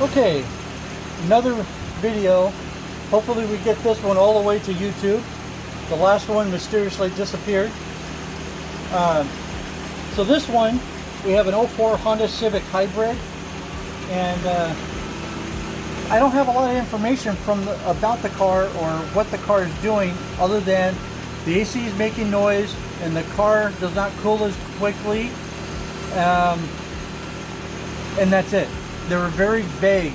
Okay, another video. Hopefully we get this one all the way to YouTube. The last one mysteriously disappeared. So this one, we have an 04 Honda Civic Hybrid, and I don't have a lot of information about the car or what the car is doing, other than the AC is making noise and the car does not cool as quickly, and that's it. They were very vague,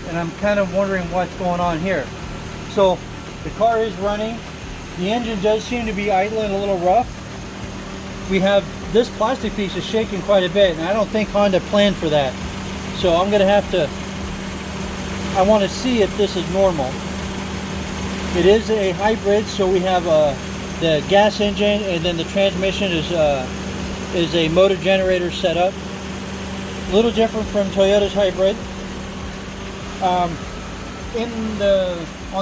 and I'm kind of wondering what's going on here. So the car is running. The engine does seem to be idling a little rough. We have this plastic piece is shaking quite a bit, and I don't think Honda planned for that. So I'm going to have to, I want to see if this is normal. It is a hybrid, so we have the gas engine, and then the transmission is a motor generator setup. A little different from Toyota's hybrid. On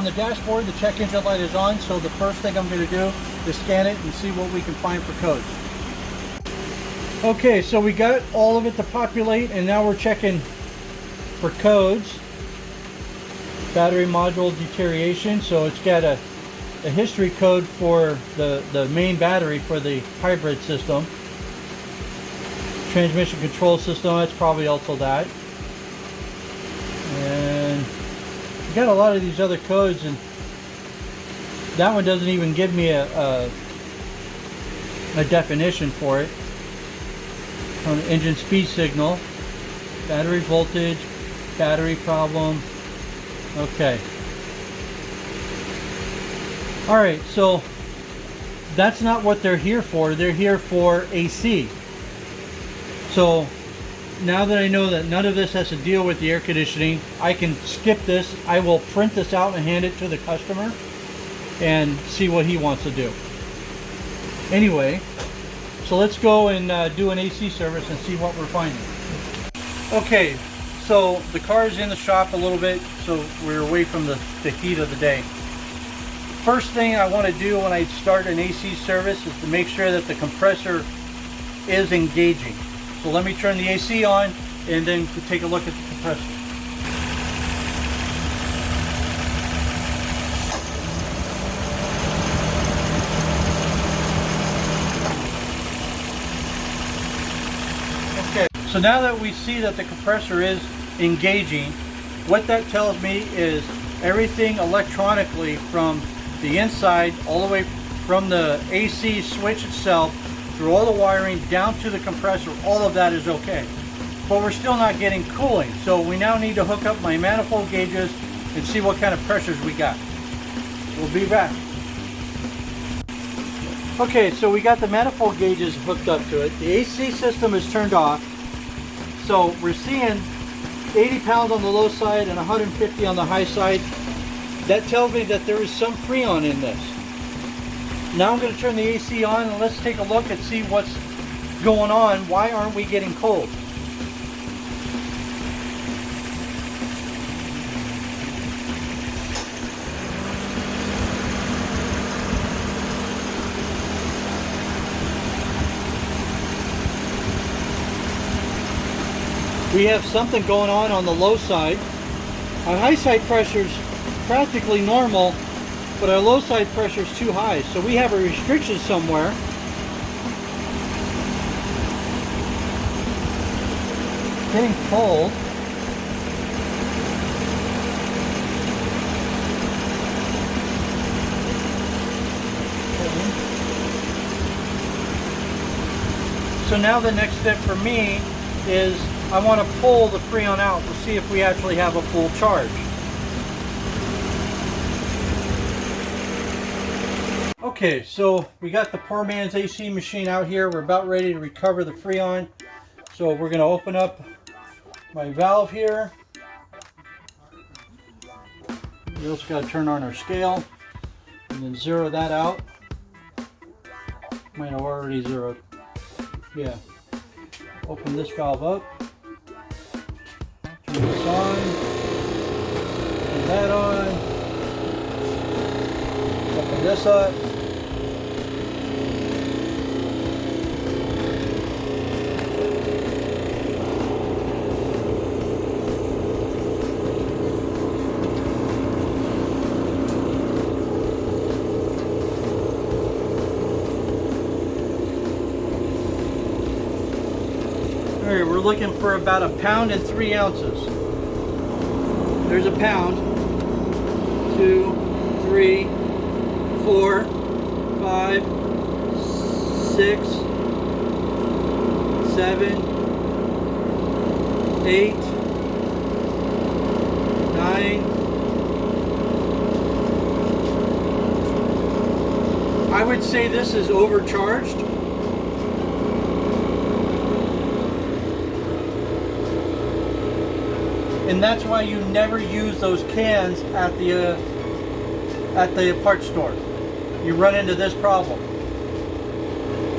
the dashboard, the check engine light is on, so the first thing I'm going to do is scan it and see what we can find for codes. Okay, so we got all of it to populate, and now we're checking for codes. Battery module deterioration, so it's got a history code for the main battery for the hybrid system. Transmission control system, that's probably also that. And we got a lot of these other codes, and that one doesn't even give me a definition for it. On engine speed signal, battery voltage, battery problem. Okay. Alright, so that's not what they're here for. They're here for AC. So now that I know that none of this has to deal with the air conditioning, I can skip this. I will print this out and hand it to the customer and see what he wants to do. Anyway, so let's go and do an AC service and see what we're finding. Okay, so the car is in the shop a little bit, so we're away from the heat of the day. First thing I want to do when I start an AC service is to make sure that the compressor is engaging. So let me turn the AC on and then take a look at the compressor. Okay, so now that we see that the compressor is engaging, what that tells me is everything electronically from the inside all the way from the AC switch itself through all the wiring down to the compressor, all of that is okay. But we're still not getting cooling, so we now need to hook up my manifold gauges and see what kind of pressures we got. We'll be back. Okay, so we got the manifold gauges hooked up to it. The AC system is turned off, so we're seeing 80 pounds on the low side and 150 on the high side. That tells me that there is some freon in this. Now I'm going to turn the AC on and let's take a look and see what's going on. Why aren't we getting cold? We have something going on the low side. Our high side pressure is practically normal, but our low side pressure is too high, so we have a restriction somewhere. Getting cold. So now the next step for me is I want to pull the freon out to see if we actually have a full charge. Okay, so we got the poor man's AC machine out here. We're about ready to recover the freon. So we're going to open up my valve here. We also got to turn on our scale and then zero that out. Might have already zeroed. Yeah. Open this valve up. Turn this on. Turn that on. Open this up. we're looking for about 1 pound and 3 ounces. There's 1 pound. 2, 3, 4, 5, 6, 7, 8, 9. I would say this is overcharged. And that's why you never use those cans at the parts store. You run into this problem.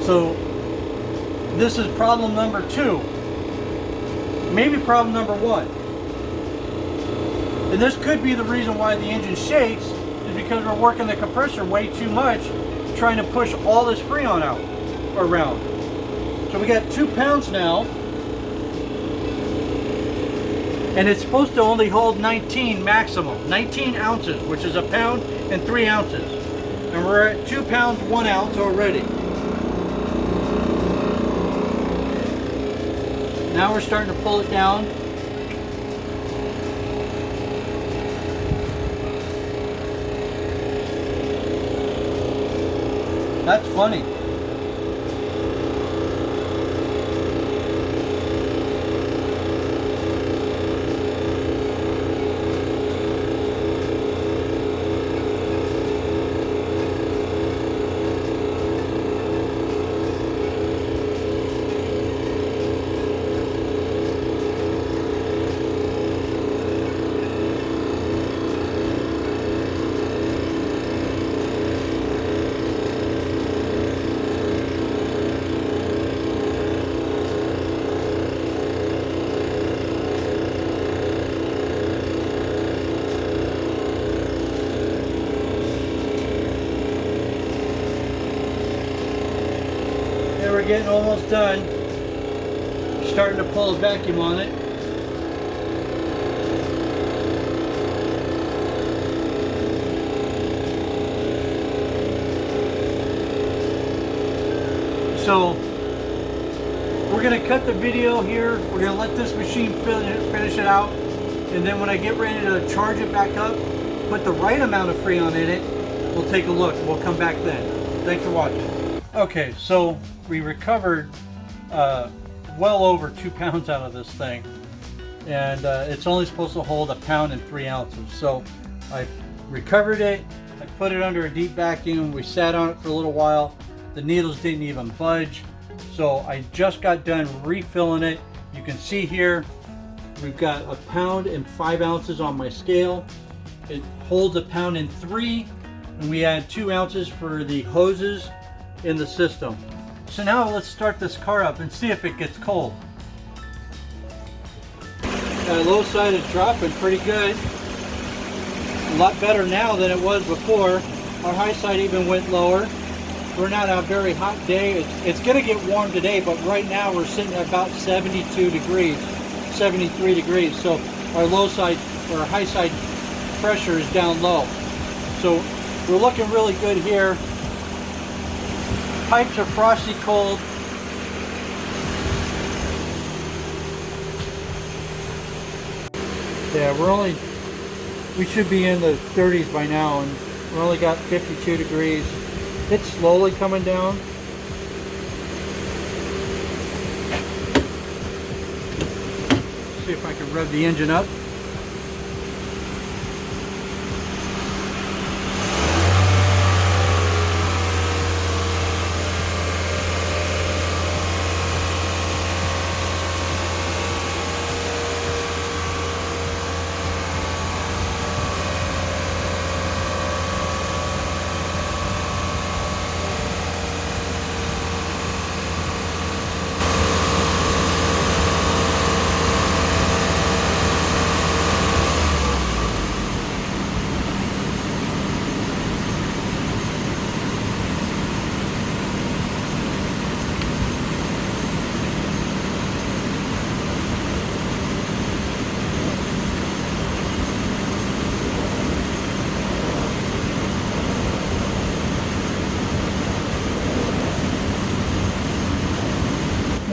So this is problem number 2. Maybe problem number 1. And this could be the reason why the engine shakes, is because we're working the compressor way too much, trying to push all this freon out around. So we got 2 pounds now, and it's supposed to only hold 19 maximum, 19 ounces, which is 1 pound and 3 ounces. And we're at 2 pounds 1 ounce already. Now we're starting to pull it down. That's funny. We're getting almost done. Starting to pull a vacuum on it. So we're going to cut the video here. We're going to let this machine finish it out, and then when I get ready to charge it back up, put the right amount of freon in it, we'll take a look. We'll come back then. Thanks for watching. Okay, so we recovered well over 2 pounds out of this thing, and it's only supposed to hold 1 pound and 3 ounces. So I recovered it, I put it under a deep vacuum, we sat on it for a little while, the needles didn't even budge, so I just got done refilling it. You can see here we've got 1 pound and 5 ounces on my scale. It holds 1 pound and 3, and we add 2 ounces for the hoses in the system. So now let's start this car up and see if it gets cold. The low side is dropping pretty good. A lot better now than it was before. Our high side even went lower. We're not on a very hot day. It's going to get warm today, but right now we're sitting at about 72 degrees, 73 degrees. So our low side or our high side pressure is down low. So we're looking really good here. Pipes are frosty cold. Yeah, we should be in the 30s by now, and we only got 52 degrees. It's slowly coming down. See if I can rev the engine up.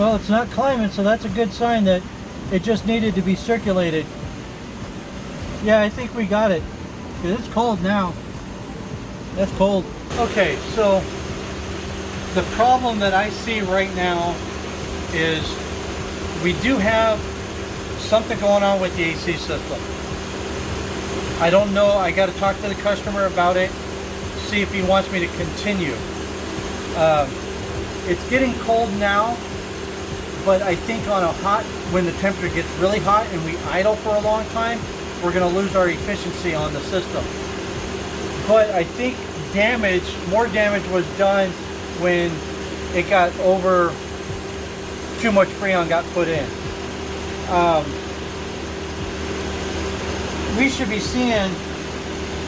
Well, it's not climbing, so that's a good sign that it just needed to be circulated. Yeah, I think we got it. It's cold now. That's cold. Okay, so the problem that I see right now is we do have something going on with the AC system. I don't know. I got to talk to the customer about it, see if he wants me to continue. It's getting cold now, but I think on a hot, when the temperature gets really hot and we idle for a long time, we're going to lose our efficiency on the system. But I think more damage was done when it got over, too much freon got put in. We should be seeing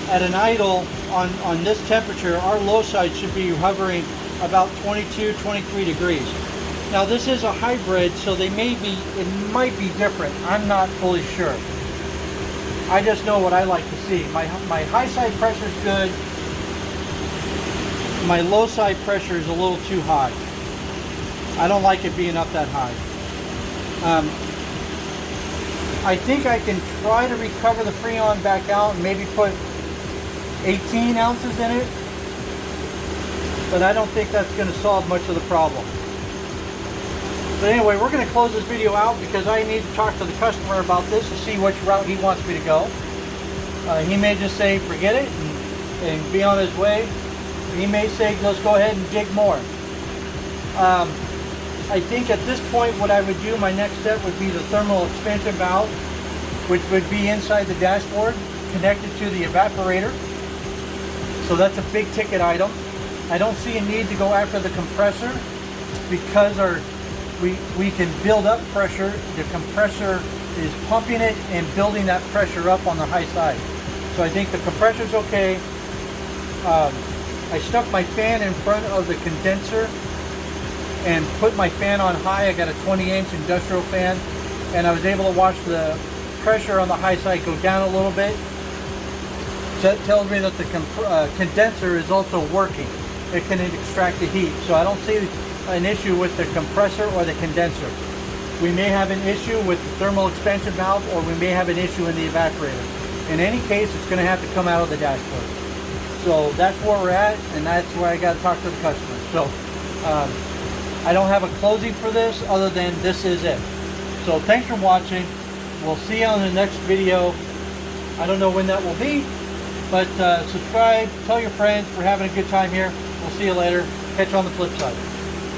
at an idle on this temperature, our low side should be hovering about 22, 23 degrees. Now this is a hybrid, so it might be different. I'm not fully sure. I just know what I like to see. My high side pressure is good. My low side pressure is a little too high. I don't like it being up that high. I think I can try to recover the freon back out and maybe put 18 ounces in it, but I don't think that's going to solve much of the problem. But anyway, we're going to close this video out because I need to talk to the customer about this to see which route he wants me to go. He may just say forget it and be on his way. He may say let's go ahead and dig more. I think at this point what I would do, my next step would be the thermal expansion valve, which would be inside the dashboard connected to the evaporator. So that's a big ticket item. I don't see a need to go after the compressor because we can build up pressure. The compressor is pumping it and building that pressure up on the high side. So I think the compressor's okay. I stuck my fan in front of the condenser and put my fan on high. I got a 20-inch industrial fan, and I was able to watch the pressure on the high side go down a little bit. That tells me that the condenser is also working. It can extract the heat, so I don't see an issue with the compressor or the condenser. We may have an issue with the thermal expansion valve, or we may have an issue in the evaporator. In any case, it's going to have to come out of the dashboard. So that's where we're at, and that's where I got to talk to the customer. So I don't have a closing for this other than this is it. So thanks for watching. We'll see you on the next video. I don't know when that will be, but subscribe, tell your friends. We're having a good time here. We'll see you later. Catch you on the flip side.